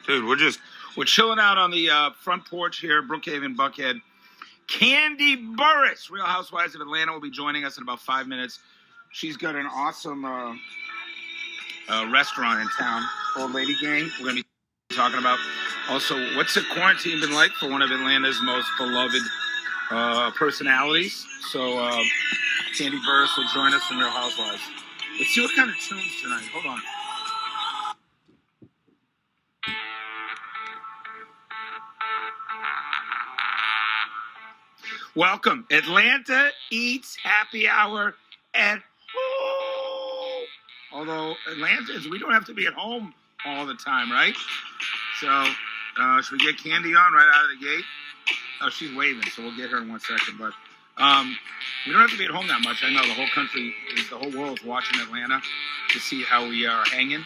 Dude, we're chilling out on the front porch here, Brookhaven, Buckhead. Kandi Burruss, Real Housewives of Atlanta, will be joining us in about 5 minutes. She's got an awesome restaurant in town, Old Lady Gang. We're going to be talking about also what's the quarantine been like for one of Atlanta's most beloved personalities. So Kandi Burruss will join us from Real Housewives. Let's see what kind of tunes tonight. Hold on. Welcome. Atlanta eats happy hour at home. Although Atlantans, we don't have to be at home all the time, right? So should we get Kandi on right out of the gate? Oh, she's waving, so we'll get her in 1 second. But we don't have to be at home that much. I know the whole world's watching Atlanta to see how we are hanging.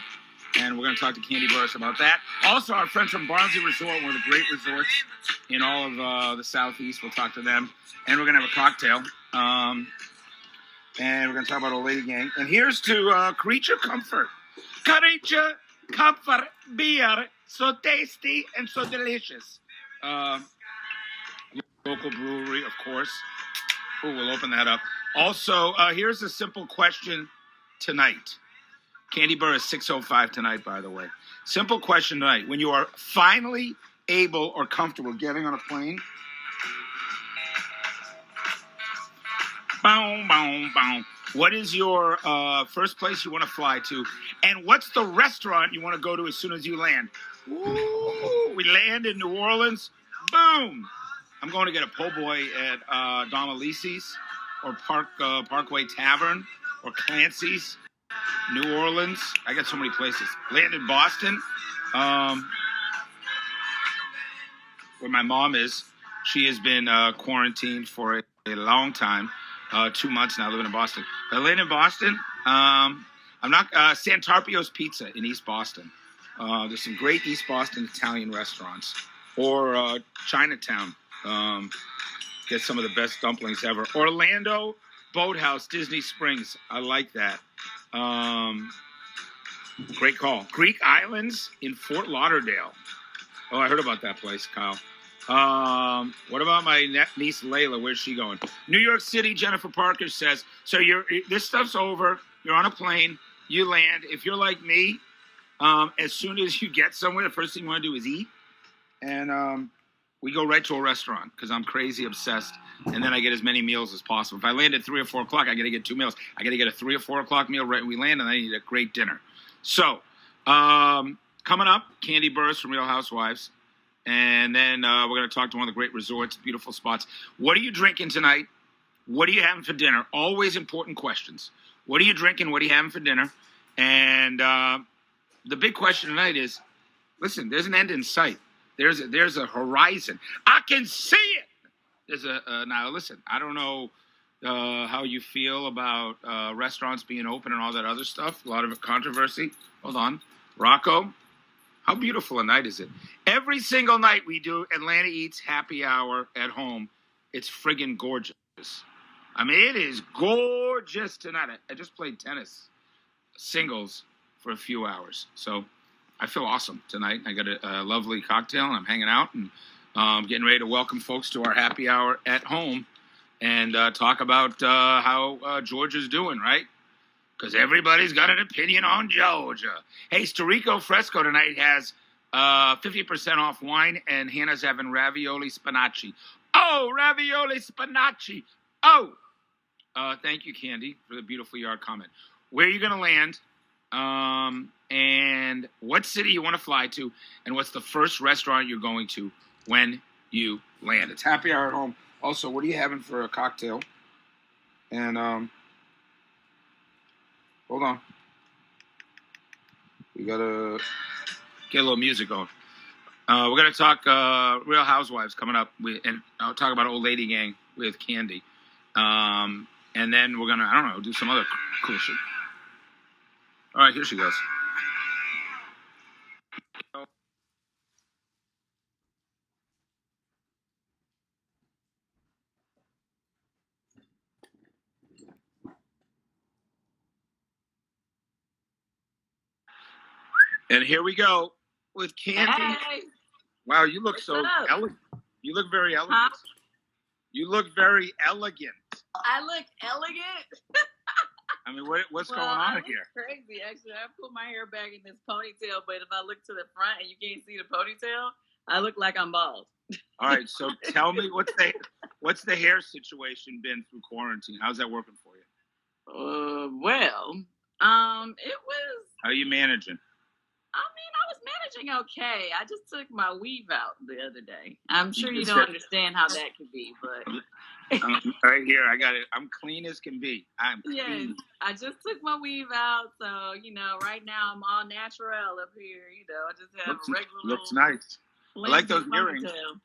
And we're going to talk to Kandi Burruss about that. Also, our friends from Barnsley Resort, one of the great resorts in all of the Southeast. We'll talk to them. And we're going to have a cocktail. And we're going to talk about Old Lady Gang. And here's to Creature Comfort. Creature Comfort beer. So tasty and so delicious. Local brewery, of course. Oh, we'll open that up. Also, here's a simple question tonight. Kandi Burruss, 6:05 tonight, by the way. Simple question tonight. When you are finally able or comfortable getting on a plane, boom, boom, boom. What is your first place you want to fly to? And what's the restaurant you want to go to as soon as you land? Ooh, we land in New Orleans. Boom. I'm going to get a po' boy at Dom Elise's or Parkway Tavern or Clancy's. New Orleans. I got so many places. Land in Boston, where my mom is. She has been quarantined for a long time, 2 months now, living in Boston. But I land in Boston. I'm not Santarpio's Pizza in East Boston. There's some great East Boston Italian restaurants, or Chinatown. Get some of the best dumplings ever. Orlando Boathouse, Disney Springs. I like that. Great call. Greek Islands in Fort Lauderdale. Oh, I heard about that place, Kyle. What about my niece Layla? Where's she going? New York City, Jennifer Parker says, so this stuff's over. You're on a plane. You land. If you're like me, as soon as you get somewhere, the first thing you want to do is eat. And we go right to a restaurant because I'm crazy obsessed. And then I get as many meals as possible. If I land at 3 or 4 o'clock, I got to get 2 meals. I got to get a 3 or 4 o'clock meal right when we land, and I need a great dinner. So, coming up, Kandi Burruss from Real Housewives. And then we're going to talk to one of the great resorts, beautiful spots. What are you drinking tonight? What are you having for dinner? Always important questions. What are you drinking? What are you having for dinner? And the big question tonight is, listen, there's an end in sight. There's a horizon. I can see it. Now listen, I don't know how you feel about restaurants being open and all that other stuff. A lot of controversy. Hold on. Rocco, how beautiful a night is it? Every single night we do Atlanta Eats happy hour at home. It's friggin' gorgeous. I mean, it is gorgeous tonight. I just played tennis singles for a few hours. So I feel awesome tonight. I got a lovely cocktail and I'm hanging out and getting ready to welcome folks to our happy hour at home and talk about how Georgia's doing, right? Because everybody's got an opinion on Georgia. Hey, Storico Fresco tonight has 50% off wine, and Hannah's having ravioli spinaci. Oh, ravioli spinaci. Oh, thank you, Kandi, for the beautiful yard comment. Where are you going to land? And what city you want to fly to, and what's the first restaurant you're going to when you land. It's happy hour at home. Also, what are you having for a cocktail? And hold on. We gotta get a little music going. We're gonna talk Real Housewives coming up, and I'll talk about Old Lady Gang with Kandi. And then we're gonna, I don't know, do some other cool shit. All right, here she goes. And here we go. with Kandi. Hey, Wow, you look what's so up? elegant. You look very elegant. Huh? You look very elegant. I look elegant. I mean, what's Well, going I on look here? crazy. Actually, I put my hair back in this ponytail, but if I look to the front and you can't see the ponytail, I look like I'm bald. All right, so tell me what's the hair situation been through quarantine? How's that working for you? It was. How are you managing? I mean, I was managing okay. I just took my weave out the other day. I'm sure you just don't said- understand how that could be, but right here, I got it. I'm clean as can be. I'm yes, clean. I just took my weave out. So, right now I'm all natural up here. I just have a regular Looks little nice. I like those earrings. ponytail.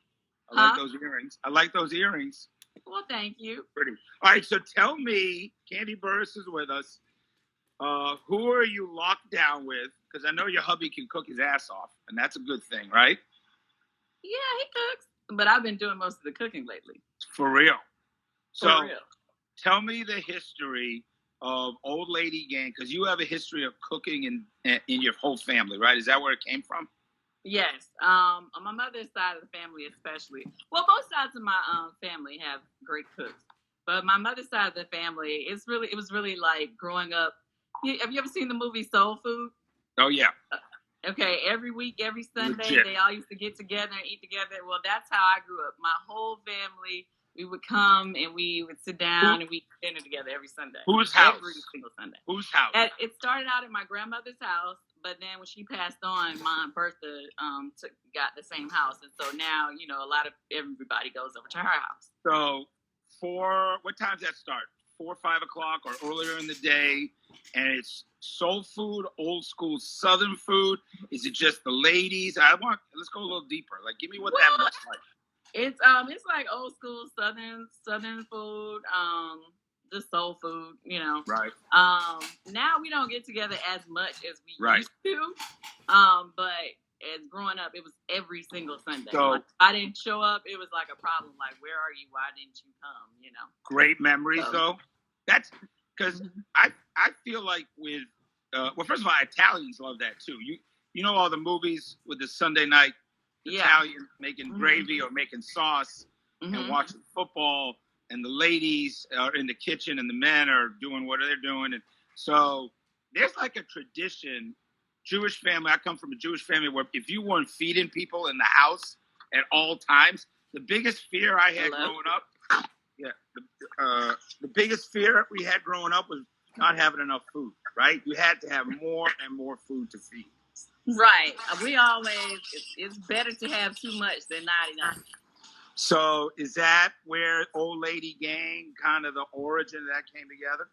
I like those earrings. I like those earrings. Well, thank you. Pretty. All right, so tell me, Kandi Burruss is with us. Who are you locked down with? Because I know your hubby can cook his ass off, and that's a good thing, right? Yeah, he cooks, but I've been doing most of the cooking lately. For real. So For real. tell me the history of Old Lady Gang, because you have a history of cooking in your whole family, right? Is that where it came from? Yes. On my mother's side of the family, especially. Well, both sides of my family have great cooks, but my mother's side of the family, it was really like growing up. Have you ever seen the movie Soul Food? Oh yeah. Okay, every week, every Sunday, Legit. they all used to get together and eat together. Well, that's how I grew up. My whole family, we would come and we would sit down and we eat dinner together every Sunday. Whose house? Every single Sunday. Whose house? It started out at my grandmother's house, but then when she passed on, my Aunt Bertha got the same house. And so now, a lot of everybody goes over to her house. So what time does that start? 4 or 5 o'clock or earlier in the day, and it's soul food, old school Southern food. Is it just the ladies? Let's go a little deeper. Like, give me what that looks like. It's like old school Southern food, just soul food, Right. Now we don't get together as much as we used to, but as growing up, it was every single Sunday. So, like, if I didn't show up, it was like a problem. Like, where are you? Why didn't you come? Great memories, though. That's because I feel like with first of all, Italians love that too. You know all the movies with the Sunday night Italian making gravy or making sauce and watching football, and the ladies are in the kitchen and the men are doing what they're doing, and so there's like a tradition. Jewish family. I come from a Jewish family where if you weren't feeding people in the house at all times, the biggest fear I had growing up. Yeah, the biggest fear we had growing up was not having enough food, right? You had to have more and more food to feed. Right. It's better to have too much than not enough. So is that where Old Lady Gang, kind of the origin of that came together?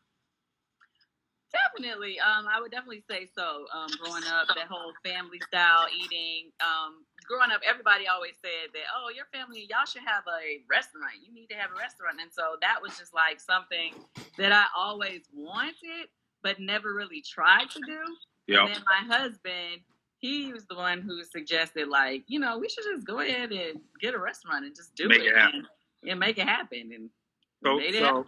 Definitely. I would definitely say so. Growing up, that whole family style eating. Growing up, everybody always said that, oh, your family, y'all should have a restaurant. You need to have a restaurant. And so that was just like something that I always wanted, but never really tried to do. Yep. And then my husband, he was the one who suggested, like, we should just go ahead and get a restaurant and just do it. And make it happen. And so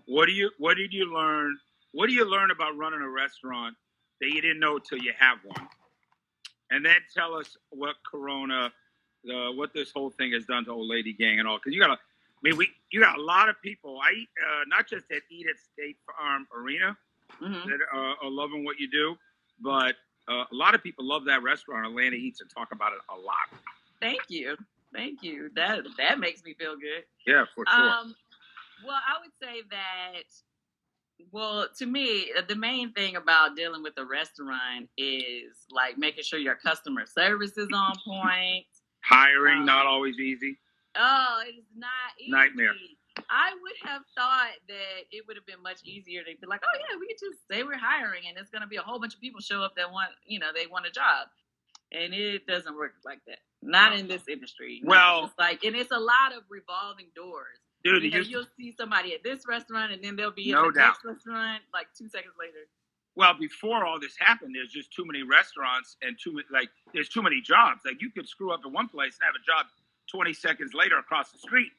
what did you learn? What do you learn about running a restaurant that you didn't know till you have one? And then tell us what Corona, what this whole thing has done to Old Lady Gang and all. Because you got a lot of people. Not just that eat at State Farm Arena that are loving what you do, but a lot of people love that restaurant, Atlanta Eats, and talk about it a lot. Thank you. That makes me feel good. Yeah, for sure. Well, I would say that. Well, to me, the main thing about dealing with a restaurant is like making sure your customer service is on point. Hiring, not always easy. Oh, it is not easy. Nightmare. I would have thought that it would have been much easier to be like, oh yeah, we could just say we're hiring and it's going to be a whole bunch of people show up that want, they want a job. And it doesn't work like that. Not in this industry. Well, and it's a lot of revolving doors. Dude, you'll see somebody at this restaurant, and then they'll be at the next restaurant like 2 seconds later. Well, before all this happened, there's just too many restaurants and there's too many jobs. Like, you could screw up in one place and have a job 20 seconds later across the street.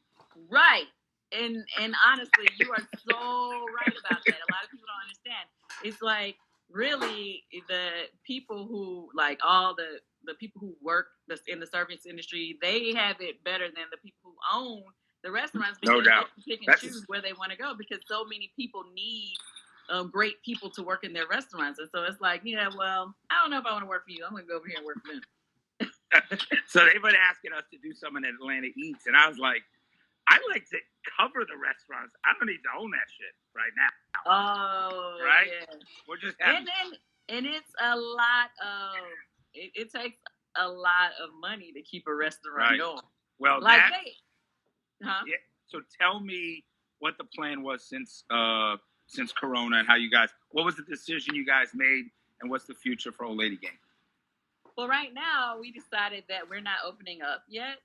Right. And honestly, you are so right about that. A lot of people don't understand. It's like, really, the people who, like, all the the people who work in the service industry, they have it better than the people who own the restaurants because No doubt. they can pick and choose where they want to go because so many people need great people to work in their restaurants. And so it's like, yeah, well, I don't know if I want to work for you. I'm going to go over here and work for them. So they've been asking us to do some in Atlanta Eats, and I was like, I like to cover the restaurants. I don't need to own that shit right now. Oh, right? Yeah. We're just having... And it's a lot of it takes a lot of money to keep a restaurant going. Well, like yeah. So tell me what the plan was since Corona and how you guys. What was the decision you guys made, and what's the future for Old Lady Gang? Well, right now we decided that we're not opening up yet.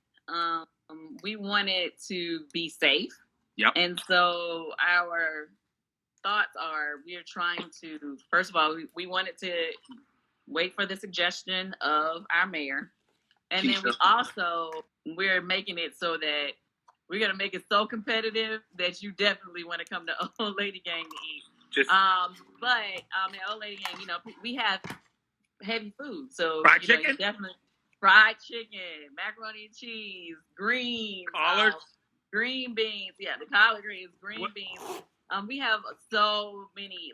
We wanted to be safe. Yep. And so our thoughts are we're trying to, first of all, we wanted to wait for the suggestion of our mayor. And then we're making it so that we're going to make it so competitive that you definitely want to come to Old Lady Gang to eat. But at Old Lady Gang, we have heavy food. So fried chicken? Definitely fried chicken, macaroni and cheese, greens, collards, green beans. Yeah, the collard greens, beans. We have so many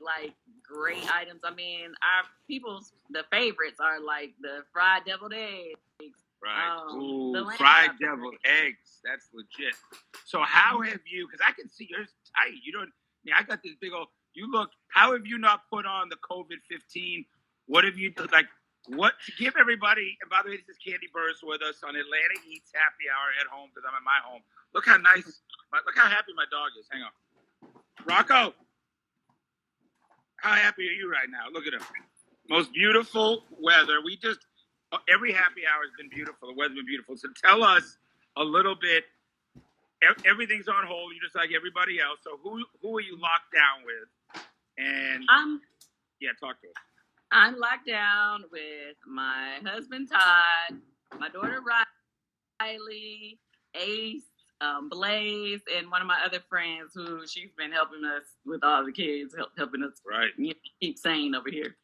great items. I mean, the favorites are like the fried deviled eggs. Right. Fried deviled eggs. That's legit. So how have you? Because I can see yours tight. You don't. I mean, I got this big old. You look. How have you not put on the COVID-15? What have you done? What to give everybody? And by the way, this is Kandi Burruss with us on Atlanta Eats Happy Hour at home because I'm at my home. Look how nice. Look how happy my dog is. Hang on. Rocco, how happy are you right now? Look at him. Most beautiful weather. Every happy hour has been beautiful. The weather's been beautiful. So tell us a little bit. Everything's on hold. You're just like everybody else. So who are you locked down with? And talk to us. I'm locked down with my husband Todd, my daughter Riley, Ace, Blaze, and one of my other friends who she's been helping us with all the kids, helping us keep sane over here.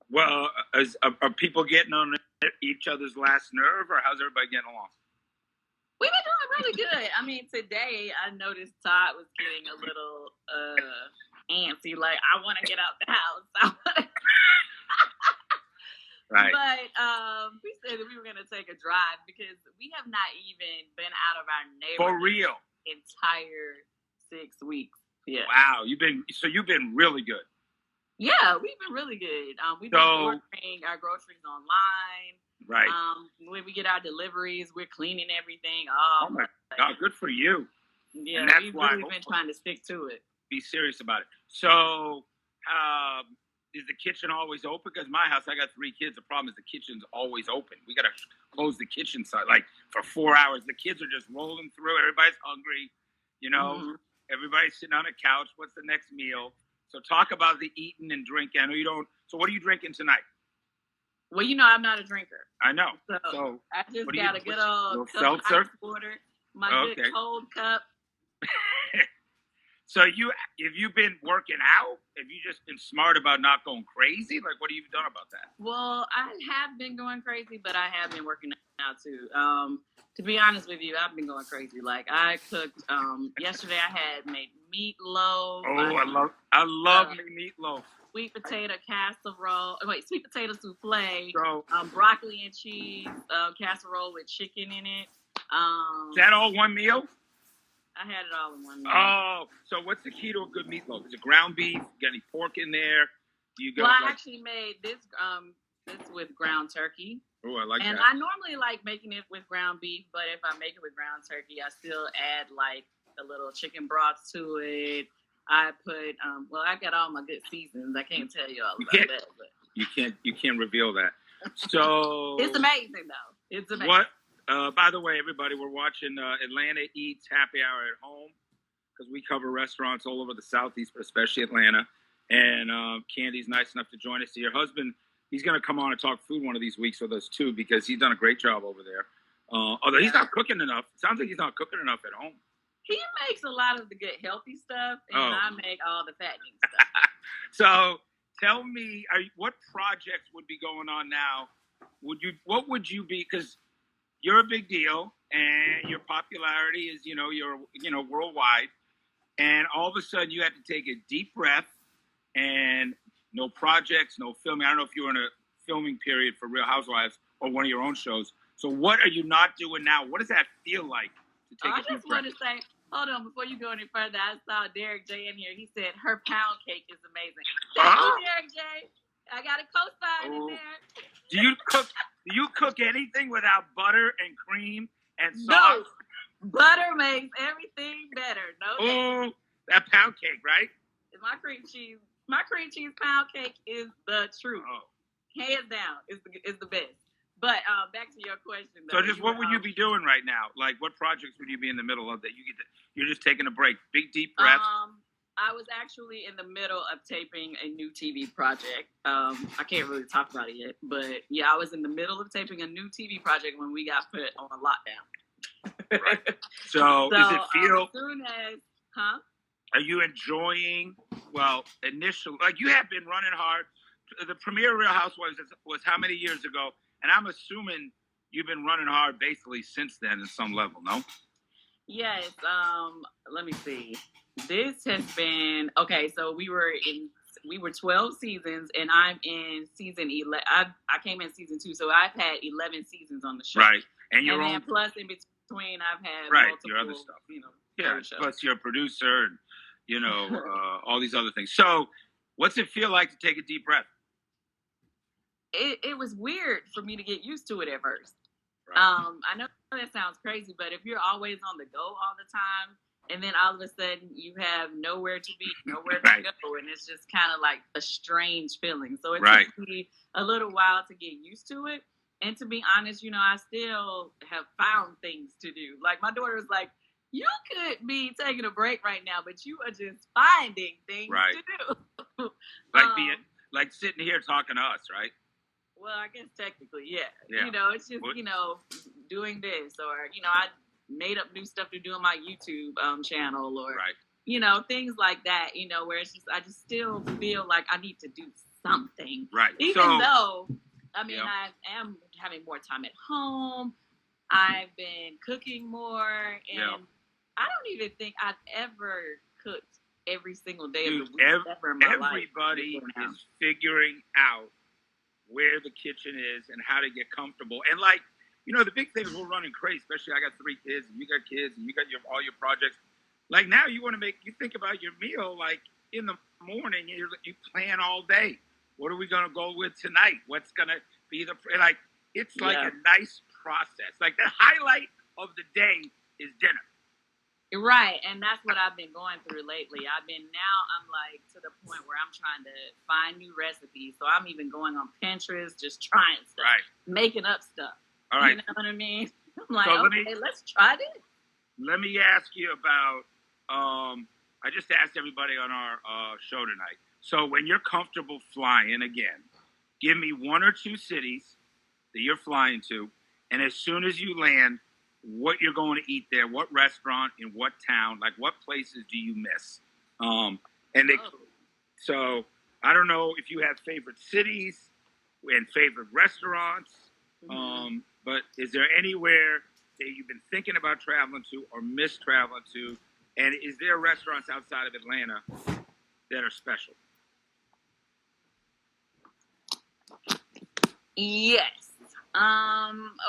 Well, are people getting on each other's last nerve, or how's everybody getting along? We've been doing really good. I mean, today I noticed Todd was getting a little antsy, like, I want to get out the house. Right. But we said that we were going to take a drive because we have not even been out of our neighborhood for real entire 6 weeks. Yeah. Wow, you've been really good. Yeah, we've been really good. We've been ordering our groceries online. Right. When we get our deliveries, we're cleaning everything. Oh my God, good for you. Yeah, we've really been trying to stick to it. Be serious about it. So, is the kitchen always open? Because my house, I got 3 kids. The problem is the kitchen's always open. We got to close the kitchen side for 4 hours. The kids are just rolling through. Everybody's hungry. Everybody's sitting on a couch. What's the next meal? So talk about the eating and drinking. I know you don't. So what are you drinking tonight? Well, I'm not a drinker. I know. So I just got a good old cup of seltzer? ice water. My good cold cup. So have you been working out? Have you just been smart about not going crazy? What have you done about that? Well, I have been going crazy, but I have been working out too. To be honest with you, I've been going crazy. I cooked yesterday. I had made meatloaf. Oh, I love meatloaf. Sweet potato casserole. Sweet potato souffle. So, broccoli and cheese casserole with chicken in it. Is that all one meal? I had it all in one meal. Oh, so what's the key to a good meatloaf? Is it ground beef? Got any pork in there? I actually made this with ground turkey. Oh, I like that. And I normally like making it with ground beef, but if I make it with ground turkey, I still add a little chicken broth to it. I put I got all my good seasons. I can't tell you all about that. But you can't reveal that. So it's amazing though. It's amazing. What? By the way, everybody, we're watching Atlanta Eats Happy Hour at home because we cover restaurants all over the Southeast, but especially Atlanta. And Kandi's nice enough to join us. Your husband, he's going to come on and talk food one of these weeks with us too because he's done a great job over there. Although he's not cooking enough. It sounds like he's not cooking enough at home. He makes a lot of the good healthy stuff, and I make all the fattening stuff. So tell me, what projects would be going on now What would you be? Because you're a big deal, and your popularity is, you're, worldwide. And all of a sudden, you had to take a deep breath, and no projects, no filming. I don't know if you were in a filming period for Real Housewives or one of your own shows. So what are you not doing now? What does that feel like to take a deep breath? I just want to say, hold on, before you go any further, I saw Derek J in here. He said her pound cake is amazing. Thank you, Derek J. I got a co-sign in there. Do you cook anything without butter and cream and sauce? No. Butter makes everything better. No. That pound cake, right? My cream cheese pound cake is the truth. Hands down, is the best. But back to your question, though. So just what would you be doing right now? Like, what projects would you be in the middle of that you're just taking a break? Big deep breath. I was actually in the middle of taping a new TV project. I can't really talk about it yet, but yeah, I was in the middle of taping a new TV project when we got put on a lockdown. Right. So does it feel? As soon as, Are you enjoying? Well, initially, like, you have been running hard. The premiere of Real Housewives was how many years ago? And I'm assuming you've been running hard basically since then at some level, no? Yes. Let me see. This has been okay. So we were 12 seasons, and I'm in season 11. I came in season 2, so I've had 11 seasons on the show. Right, and then plus in between, I've had multiple, your other stuff. Yeah. Plus you're a producer, and all these other things. So, what's it feel like to take a deep breath? It was weird for me to get used to it at first. Right. I know that sounds crazy, but if you're always on the go all the time, and then all of a sudden you have nowhere to be, nowhere to go, and it's just kind of like a strange feeling. So it took me a little while to get used to it. And to be honest, I still have found things to do. Like, my daughter was like, you could be taking a break right now, but you are just finding things to do. Like sitting here talking to us, right? Well, I guess technically, yeah. It's just, doing this, or, I made up new stuff to do on my YouTube channel, or, things like that, where it's just, I just still feel like I need to do something. Right. Even though, I am having more time at home. I've been cooking more, and I don't even think I've ever cooked every single day of the week ever in my life. Everybody is figuring out where the kitchen is and how to get comfortable. And the big thing is we're running crazy, especially I got 3 kids and you got kids and you got all your projects. Like, now you want to you think about your meal, like in the morning, you plan all day. What are we going to go with tonight? What's going to be it's like a nice process. Like, the highlight of the day is dinner. Right, and that's what I've been going through lately. I'm like to the point where I'm trying to find new recipes. So I'm even going on Pinterest, just trying stuff, making up stuff. All right. You know what I mean? I'm like, let's try this. Let me ask you about, I just asked everybody on our show tonight. So when you're comfortable flying again, give me 1 or 2 cities that you're flying to, and as soon as you land, what you're going to eat there, what restaurant, in what town, like what places do you miss? So I don't know if you have favorite cities and favorite restaurants, but is there anywhere that you've been thinking about traveling to or miss traveling to? And is there restaurants outside of Atlanta that are special? Yes.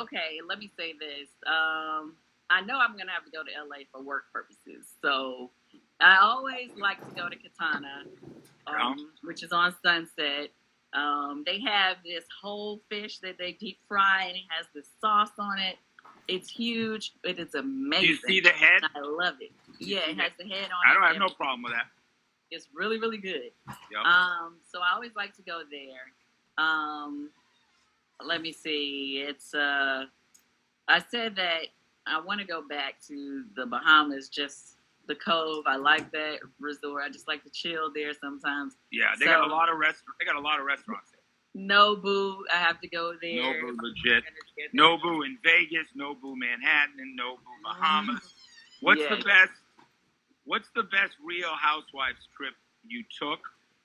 Okay, let me say this. I know I'm going to have to go to LA for work purposes. So I always like to go to Katana, which is on Sunset. They have this whole fish that they deep fry, and it has the sauce on it. It's huge, but it's amazing. Do you see the head? I love it. Yeah, it has the head on it. I don't have no problem with that. It's really, really good. Yep. So I always like to go there. Let me see. It's I said that I want to go back to the Bahamas, just the Cove. I like that resort. I just like to chill there sometimes. Yeah, they got a lot of restaurants. They got a lot of restaurants there. Nobu, I have to go there. Nobu, legit. Nobu in Vegas, Nobu Manhattan, and Nobu Bahamas. What's the best Real Housewives trip you took?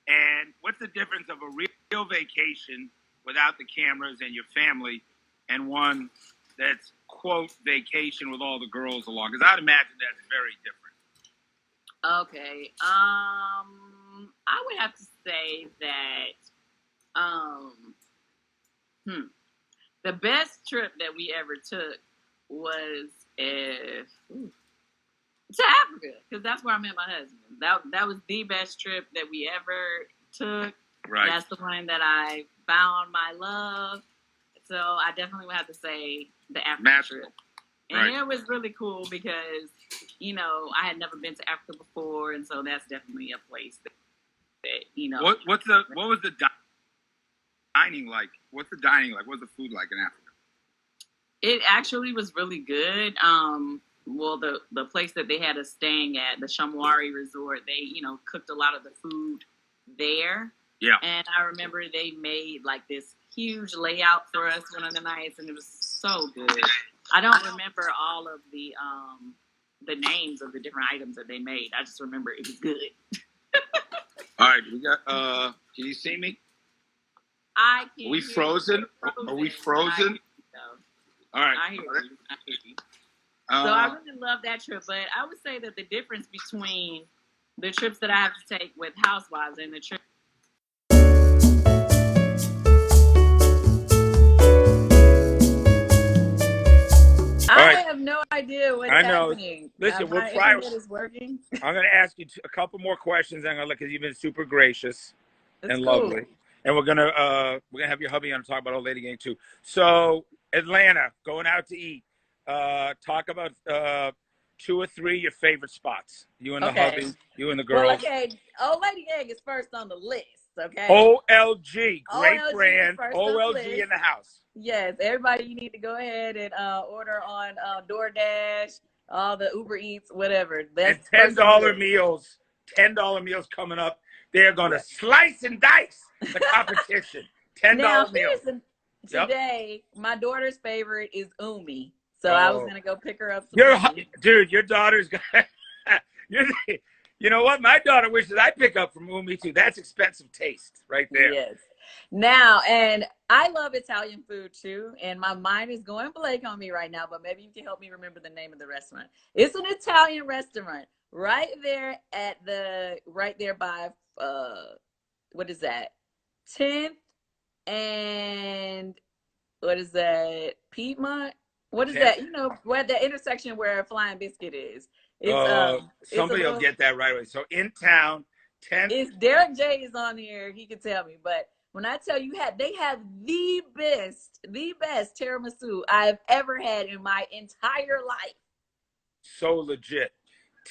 And what's the difference of a real vacation without the cameras and your family, and one that's quote vacation with all the girls along? Because I'd imagine that's very different. Okay. I would have to say that the best trip that we ever took was to Africa, because that's where I met my husband. That was the best trip that we ever took. Right. That's the one that I found my love. So I definitely would have to say the Africa trip. And it was really cool because, you know, I had never been to Africa before, and so that's definitely a place that you know. What was the dining like? What's the dining like? What's the food like in Africa? It actually was really good. Well, the place that they had us staying at, the Shamwari Resort, they, you know, cooked a lot of the food there. Yeah. And I remember they made like this huge layout for us one of the nights, and it was so good. I don't remember all of the names of the different items that they made. I just remember it was good. All right, we got. Can you see me? I can. Are we frozen? Are we frozen? All right. I hear you. So I really love that trip, but I would say that the difference between the trips that I have to take with Housewives and the trip. I have no idea what's happening. Listen, my internet is working. I'm going to ask you a couple more questions. I'm going to look because you've been super gracious and cool. lovely, and we're gonna have your hubby on to talk about Old Lady Gang too. So Atlanta, going out to eat. Talk about 2 or 3 your favorite spots. You and the hubby, you and the girls. Well, okay, Old Lady Gang is first on the list. Okay. OLG, great OLG brand. OLG in the house. Yes, everybody, you need to go ahead and order on DoorDash, all the Uber Eats, whatever. That's and $10 meals. $10 meals coming up. They're gonna slice and dice the competition. $10 meals. Today, my daughter's favorite is Umi. So I was gonna go pick her up some Dude, your daughter's gonna you know what? My daughter wishes I pick up from Umi too. That's expensive taste right there. Yes. Now, and I love Italian food too, and my mind is going blank on me right now, but maybe you can help me remember the name of the restaurant. It's an Italian restaurant right there by what is that? 10th and what is that? Piedmont? What is that? You know, where the intersection where Flying Biscuit is. It's somebody will get that right away. So in town, 10th. It's Derek J is on here. He can tell me, but when I tell you, they have the best tiramisu I've ever had in my entire life. So legit.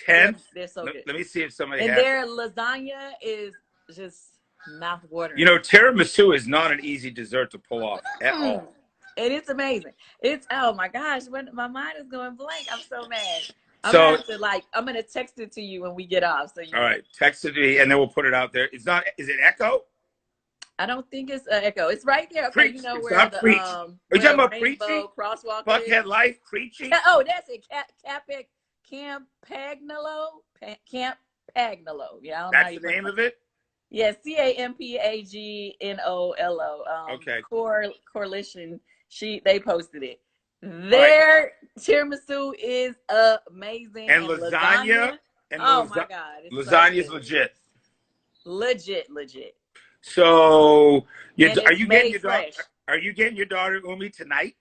10th. They're so good. Let me see if somebody has. And their lasagna is just mouth-watering. You know, tiramisu is not an easy dessert to pull off at all. And it's amazing. It's, oh my gosh, my mind is going blank. I'm so mad. I'm gonna text it to you when we get off. So all right, text it to me, and then we'll put it out there. It's not. Is it Echo? I don't think it's Echo. It's right there. Okay, you know where the Preach. Are you talking about Preachy? Crosswalk. Buckhead Life, Preachy. Oh, that's it. Camp Pagnolo. Yeah, I don't that's know the name of it. Yes, CampagnoLo. Okay. Coalition. They posted it. Their tiramisu is amazing. And lasagna. Oh my God. Lasagna is legit. Legit. So are you getting your daughter Umi tonight?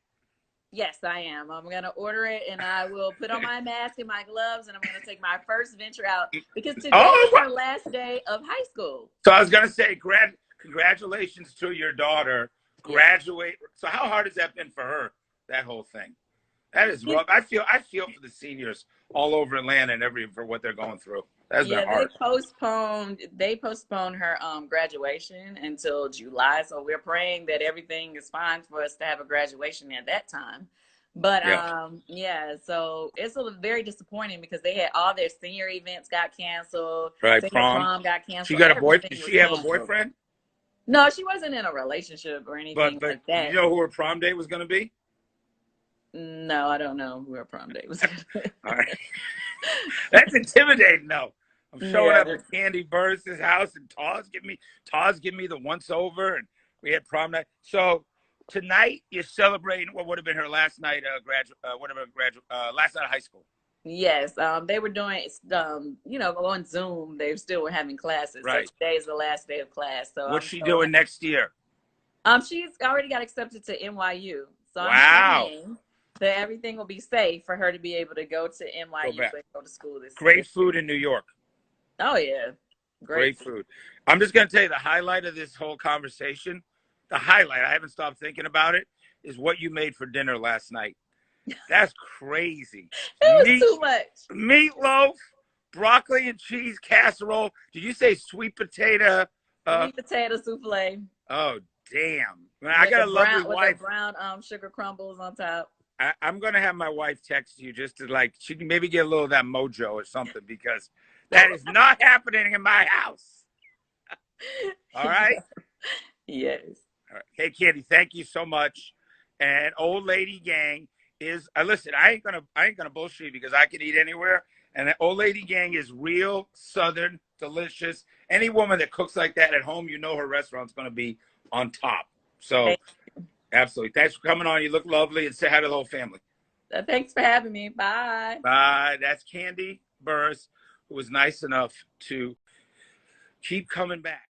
Yes, I am. I'm gonna order it, and I will put on my mask and my gloves, and I'm gonna take my first venture out because today is her last day of high school. So I was gonna say, congratulations to your daughter. Graduate. So how hard has that been for her? That whole thing. That is rough. I feel for the seniors all over Atlanta and for what they're going through. That's been hard. They postponed her graduation until July. So we're praying that everything is fine for us to have a graduation at that time. But so it's very disappointing because they had all their senior events got canceled. Right, prom got canceled. She got a boyfriend. Did she have a boyfriend? No, she wasn't in a relationship or anything like that. You know who her prom date was going to be? No, I don't know who her prom date was going to be. All right. That's intimidating, though. I'm showing up at Kandi Burruss' house, and Taz give me the once over, and We had prom night. So tonight you're celebrating what would have been her last night last night of high school. Yes, they were doing, on Zoom. They still were having classes. So Right. today is the last day of class. So What's I'm she so doing next year? she's already got accepted to NYU. So I'm Wow. praying that everything will be safe for her to be able to go to NYU back. and go to school this Great year. food in New York. Oh yeah, Great food. I'm just going to tell you the highlight of this whole conversation. The highlight, I haven't stopped thinking about it, is what you made for dinner last night. That's crazy. It was too much. Meatloaf, broccoli and cheese casserole. Did you say sweet potato? Sweet potato souffle. Oh, damn. I got a lovely wife. With the brown sugar crumbles on top. I'm going to have my wife text you just to she can maybe get a little of that mojo or something, because that is not happening in my house. All right? Yes. All right. Hey, Kandi, thank you so much. And Old Lady Gang is listen, I ain't gonna bullshit you, because I can eat anywhere. And the Old Lady Gang is real Southern, delicious. Any woman that cooks like that at home, her restaurant's gonna be on top. So absolutely. Thanks for coming on. You look lovely, and say hi to the whole family. Thanks for having me. Bye. Bye. That's Kandi Burruss, who was nice enough to keep coming back.